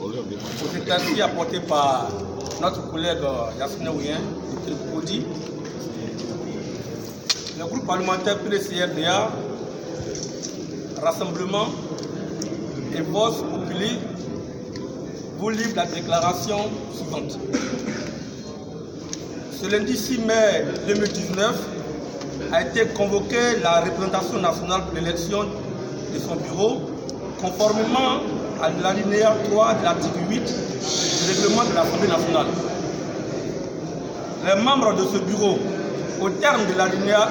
aux éclaircies apportées par notre collègue Yacine Ouyen de Tripodi, le groupe parlementaire PDC-RDA, Rassemblement et Vox Populi vous livre la déclaration suivante. Ce lundi 6 mai 2019 a été convoquée la représentation nationale pour l'élection de son bureau, conformément à l'alinéa 3 de l'article 8 du règlement de l'Assemblée nationale. Les membres de ce bureau, au terme de l'alinéa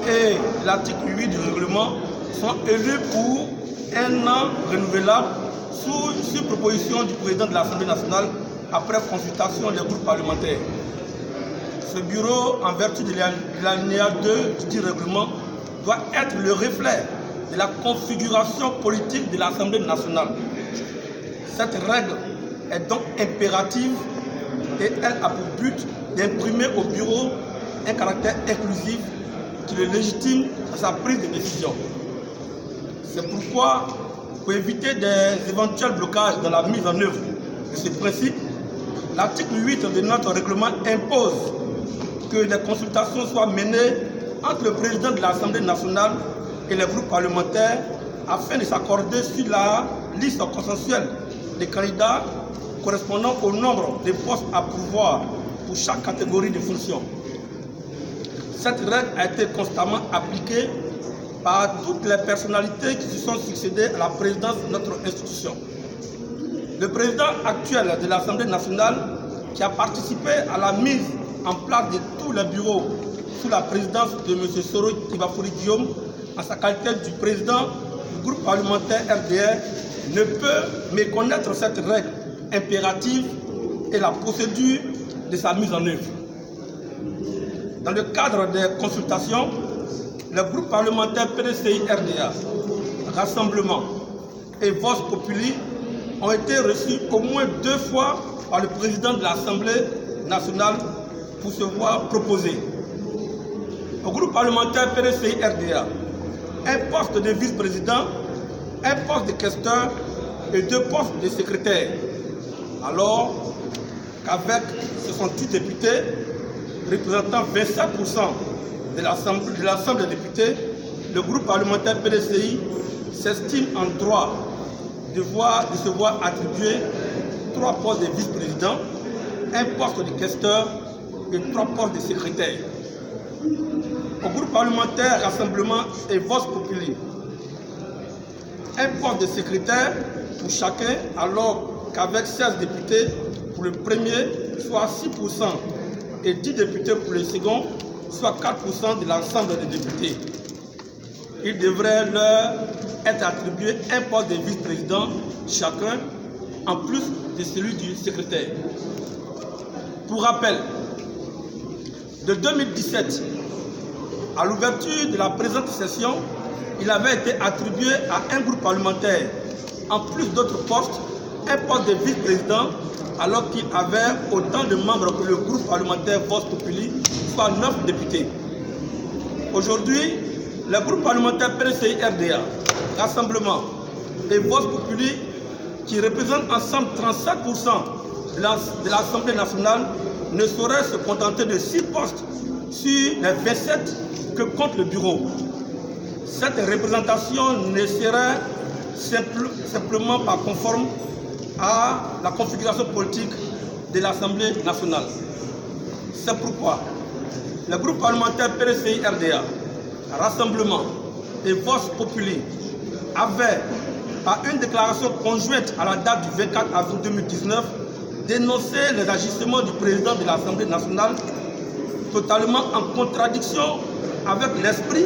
1 et l'article 8 du règlement, sont élus pour un an renouvelable sur proposition du président de l'Assemblée nationale après consultation des groupes parlementaires. Ce bureau, en vertu de l'alinéa 2 du règlement, doit être le reflet de la configuration politique de l'Assemblée nationale. Cette règle est donc impérative et elle a pour but d'imprimer au bureau un caractère inclusif qui le légitime à sa prise de décision. C'est pourquoi, pour éviter des éventuels blocages dans la mise en œuvre de ce principe, l'article 8 de notre règlement impose que des consultations soient menées entre le président de l'Assemblée nationale et les groupes parlementaires afin de s'accorder sur la liste consensuelle des candidats correspondant au nombre de postes à pourvoir pour chaque catégorie de fonctions. Cette règle a été constamment appliquée par toutes les personnalités qui se sont succédées à la présidence de notre institution. Le président actuel de l'Assemblée nationale, qui a participé à la mise en place de tous les bureaux sous la présidence de M. Soro Tibafuri Guillaume, en sa qualité du président du groupe parlementaire RDR, ne peut méconnaître cette règle impérative et la procédure de sa mise en œuvre. Dans le cadre des consultations, le groupe parlementaire PDCI-RDA, Rassemblement et Vox Populi ont été reçus au moins 2 fois par le président de l'Assemblée nationale pour se voir proposer. Au groupe parlementaire PDCI-RDA, un poste de vice-président, un poste de questeur et 2 postes de secrétaire. Alors qu'avec 68 députés, représentant 27% de l'Assemblée des députés, le groupe parlementaire PDCI s'estime en droit de se voir attribuer 3 postes de vice-président, un poste de questeur et 3 postes de secrétaire. Au groupe parlementaire Rassemblement et Vox Populi, un poste de secrétaire pour chacun, alors qu'avec 16 députés pour le premier, soit 6%, et 10 députés pour le second, soit 4% de l'ensemble des députés. Il devrait leur être attribué un poste de vice-président chacun, en plus de celui du secrétaire. Pour rappel, de 2017 à l'ouverture de la présente session, il avait été attribué à un groupe parlementaire, en plus d'autres postes, un poste de vice-président, alors qu'il avait autant de membres que le groupe parlementaire Vox Populi, soit 9 députés. Aujourd'hui, le groupe parlementaire PDCI-RDA, Rassemblement et Vox Populi, qui représentent ensemble 37% de l'Assemblée nationale, ne saurait se contenter de 6 postes sur les 27 que compte le bureau. Cette représentation ne serait simplement pas conforme à la configuration politique de l'Assemblée nationale. C'est pourquoi le groupe parlementaire PDCI-RDA, Rassemblement et Vox Populi avait, par une déclaration conjointe à la date du 24 avril 2019, dénoncé les agissements du président de l'Assemblée nationale, totalement en contradiction avec l'esprit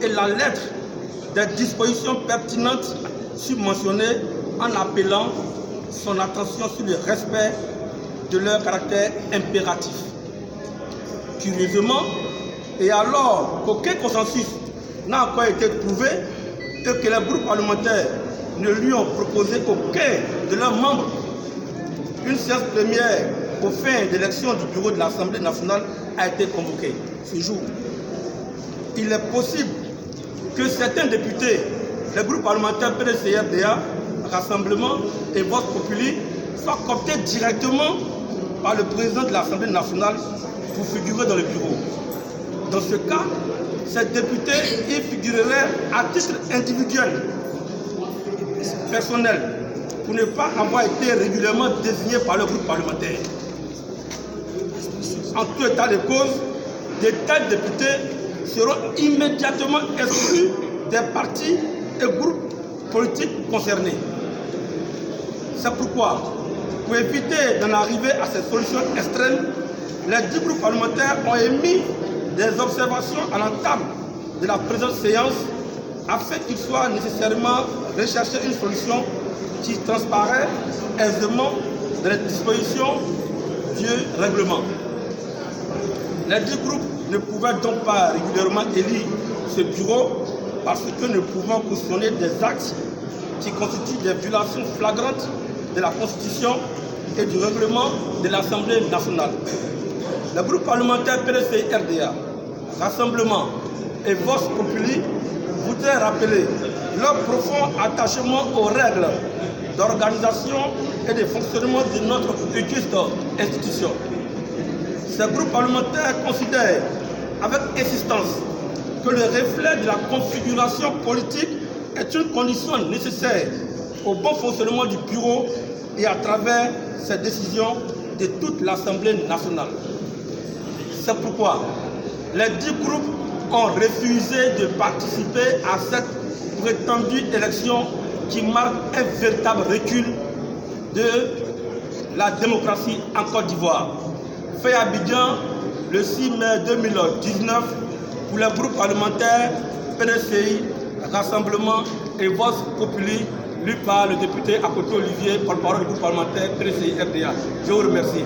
et la lettre des dispositions pertinentes submentionnées, en appelant son attention sur le respect de leur caractère impératif. Curieusement, et alors qu'aucun consensus n'a encore été trouvé et que les groupes parlementaires ne lui ont proposé aucun de leurs membres, une séance plénière aux fins d'élection du bureau de l'Assemblée nationale a été convoquée ce jour. Il est possible que certains députés les groupes parlementaires PDC-RDA, Rassemblement et Vox Populi soient cooptés directement par le président de l'Assemblée nationale pour figurer dans le bureau. Dans ce cas, ces députés y figureraient à titre individuel, personnel, pour ne pas avoir été régulièrement désignés par le groupe parlementaire. En tout état de cause, de tels députés seront immédiatement exclus des partis et groupes politiques concernés. C'est pourquoi, pour éviter d'en arriver à cette solution extrême, les 10 groupes parlementaires ont émis des observations à l'entame de la présente séance afin qu'il soit nécessairement recherché une solution qui transparaît aisément dans les dispositions du règlement. Les 10 groupes ne pouvaient donc pas régulièrement élire ce bureau parce que ne pouvant cautionner des actes qui constituent des violations flagrantes de la Constitution et du règlement de l'Assemblée nationale. Le groupe parlementaire PDC-RDA, Rassemblement et Vox Populi voudraient rappeler leur profond attachement aux règles d'organisation et de fonctionnement de notre auguste institution. Ces groupes parlementaires considèrent avec insistance que le reflet de la configuration politique est une condition nécessaire au bon fonctionnement du bureau et à travers ces décisions de toute l'Assemblée nationale. C'est pourquoi les 10 groupes ont refusé de participer à cette prétendue élection qui marque un véritable recul de la démocratie en Côte d'Ivoire. Fait à Abidjan le 6 mai 2019 pour les groupes parlementaires PDCI, Rassemblement et Vox Populi, lu par le député Akoto Olivier, porte-parole du groupe parlementaire PDCI-RDA. Je vous remercie.